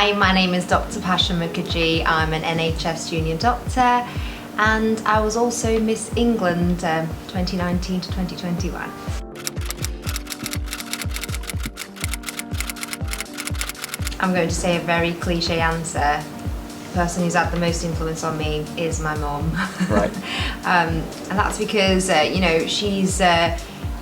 Hi, my name is Dr. Bhasha Mukherjee. I'm an NHS junior doctor and I was also Miss England 2019 to 2021. I'm going to say a very cliche answer. The person who's had the most influence on me is my mom. Right. And that's because, she's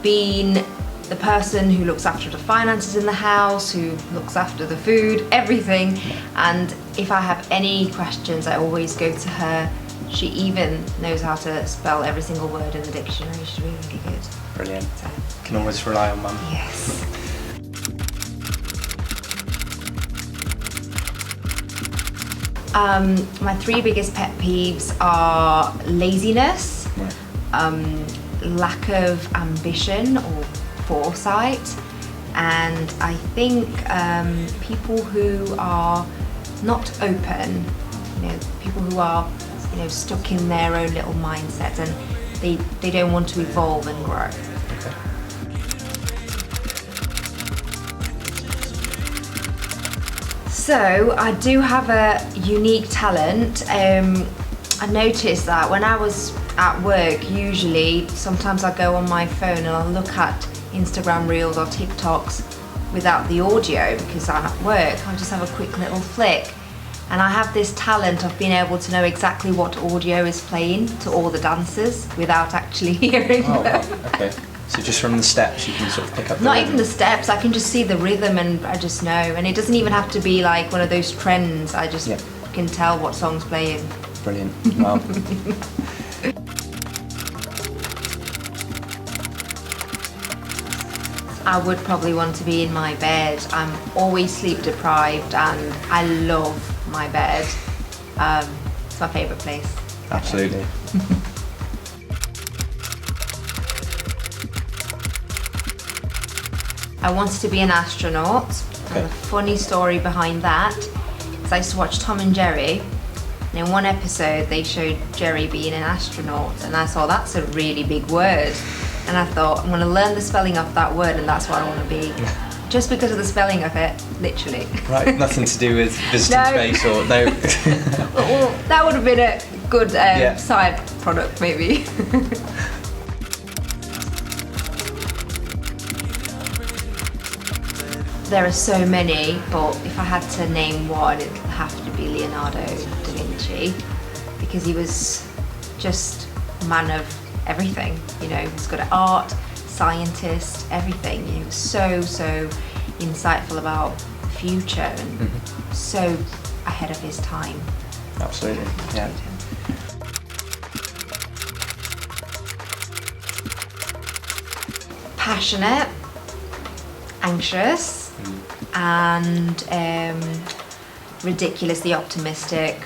been the person who looks after the finances in the house, who looks after the food, everything. And if I have any questions, I always go to her. She even knows how to spell every single word in the dictionary. She's really, really good. Brilliant. So, can always rely on mum. Yes. My three biggest pet peeves are laziness, right. Lack of ambition or foresight, and I think people who are not open, people who are stuck in their own little mindset and they don't want to evolve and grow. Okay. So I do have a unique talent. I noticed that when I was at work, usually sometimes I go on my phone and I'll look at Instagram Reels or TikToks without the audio because I'm at work. I'll just have a quick little flick. And I have this talent of being able to know exactly what audio is playing to all the dancers without actually hearing them. Wow. Okay. So just from the steps you can sort of pick up the Not rhythm. even the steps, I can just see the rhythm and I just know. And it doesn't even have to be like one of those trends, I just can tell what song's playing. Brilliant. Wow. I would probably want to be in my bed. I'm always sleep deprived and I love my bed. It's my favourite place. Absolutely. I wanted to be an astronaut. Okay. And the funny story behind that is I used to watch Tom and Jerry, and in one episode they showed Jerry being an astronaut, and I thought that's a really big word. And I thought I'm going to learn the spelling of that word and that's what I want to be. Just because of the spelling of it, literally. Right, nothing to do with visiting No. space or no. Well, that would have been a good side product maybe. There are so many, but if I had to name one, it'd have to be Leonardo da Vinci, because he was just a man of everything. He's good at art, scientist, everything. He was so insightful about the future and so ahead of his time. Absolutely, yeah. Passionate, anxious, and ridiculously optimistic.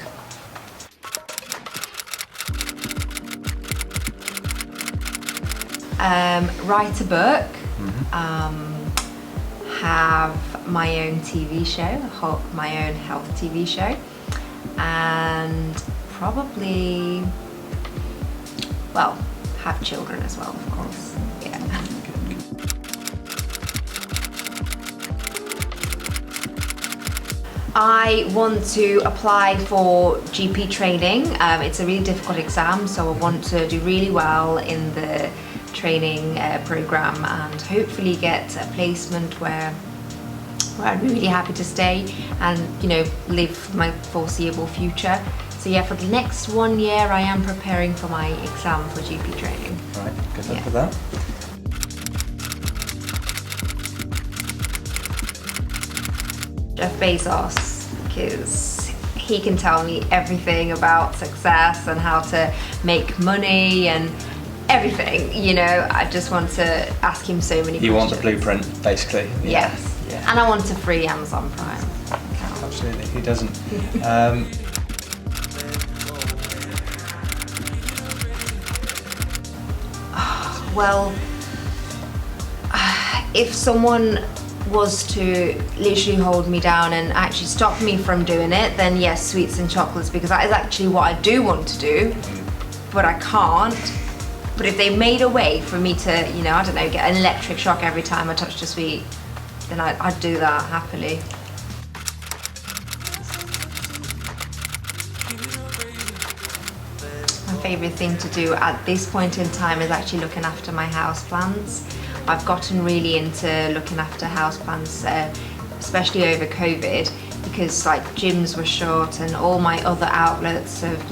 Write a book, have my own TV show, my own health TV show, and probably, have children as well, of course. Yeah. I want to apply for GP training. It's a really difficult exam, so I want to do really well in the training program and hopefully get a placement where I'm really happy to stay and live my foreseeable future. So yeah, for the next 1 year I am preparing for my exam for GP training. Right, good luck with that. Jeff Bezos, because he can tell me everything about success and how to make money and everything. I just want to ask him so many questions. You want the blueprint, basically. Yes. Yeah. And I want a free Amazon Prime account. Absolutely, who doesn't? Well, if someone was to literally hold me down and actually stop me from doing it, then yes, sweets and chocolates, because that is actually what I do want to do, but I can't. But if they made a way for me to, I don't know, get an electric shock every time I touched a sweet, then I'd do that happily. favourite thing to do at this point in time is actually looking after my houseplants. I've gotten really into looking after houseplants, especially over COVID, because like gyms were shut and all my other outlets of,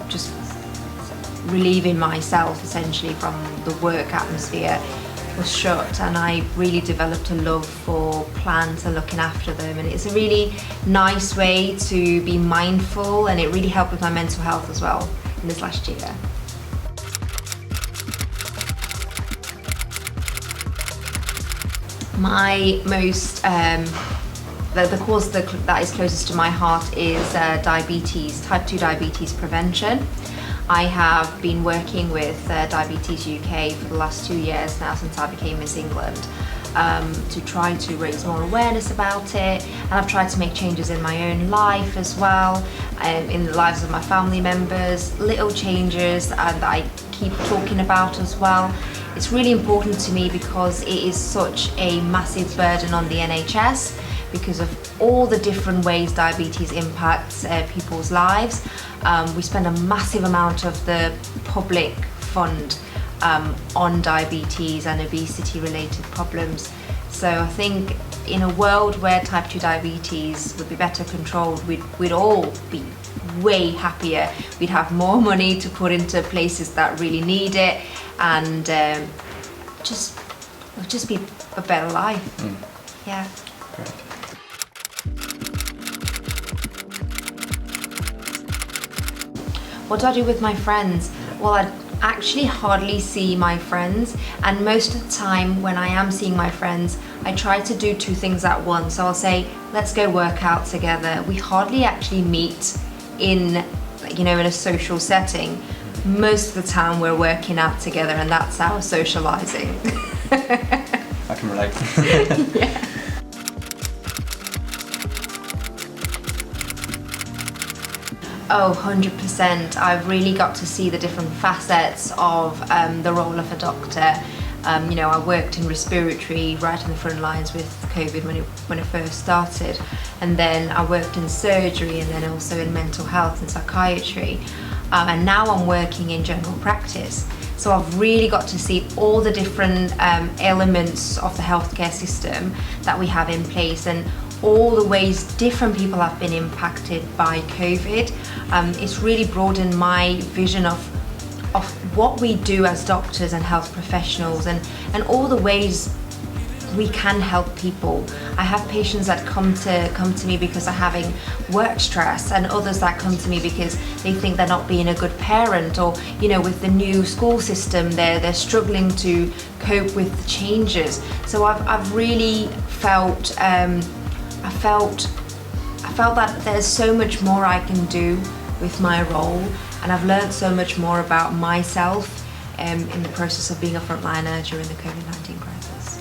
just relieving myself essentially from the work atmosphere was shut, and I really developed a love for plants and looking after them, and it's a really nice way to be mindful, and it really helped with my mental health as well in this last year. My most the cause that is closest to my heart is diabetes, type 2 diabetes prevention. I have been working with Diabetes UK for the last 2 years now, since I became Miss England, to try to raise more awareness about it, and I've tried to make changes in my own life as well, in the lives of my family members, little changes that I keep talking about as well. It's really important to me because it is such a massive burden on the NHS because of all the different ways diabetes impacts people's lives. We spend a massive amount of the public fund on diabetes and obesity related problems. So I think in a world where type 2 diabetes would be better controlled, we'd all be way happier. We'd have more money to put into places that really need it, and it would just be a better life. Yeah. Great. What do I do with my friends? Well, I actually hardly see my friends, and most of the time when I am seeing my friends, I try to do 2 things at once. So I'll say, let's go work out together. We hardly actually meet in a social setting. Most of the time we're working out together, and that's our socializing. I can relate. Yeah. Oh, 100%. I've really got to see the different facets of the role of a doctor. I worked in respiratory right in the front lines with COVID when it first started, and then I worked in surgery, and then also in mental health and psychiatry, and now I'm working in general practice. So I've really got to see all the different elements of the healthcare system that we have in place, and all the ways different people have been impacted by COVID. It's really broadened my vision of what we do as doctors and health professionals, and all the ways we can help people. I have patients that come to me because they're having work stress, and others that come to me because they think they're not being a good parent, or with the new school system they're struggling to cope with the changes. So I've really felt I felt that there's so much more I can do with my role, and I've learned so much more about myself in the process of being a frontliner during the COVID-19 crisis.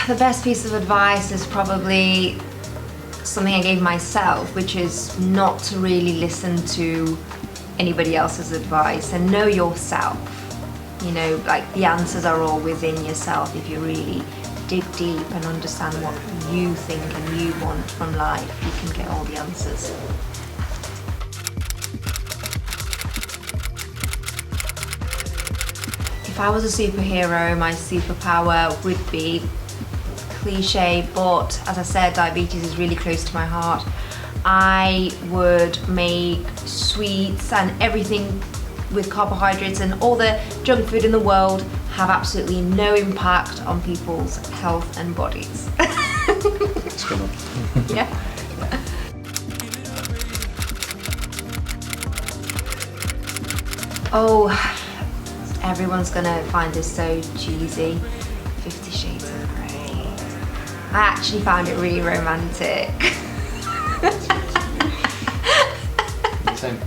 The best piece of advice is probably something I gave myself, which is not to really listen to anybody else's advice and know yourself. Like the answers are all within yourself. If you really dig deep and understand what you think and you want from life, you can get all the answers. If I was a superhero, my superpower would be cliche, but as I said, diabetes is really close to my heart. I would make sweets and everything with carbohydrates and all the junk food in the world have absolutely no impact on people's health and bodies. That's a good one. Yeah. Oh, everyone's gonna find this so cheesy. 50 Shades of Grey. I actually found it really romantic. Same.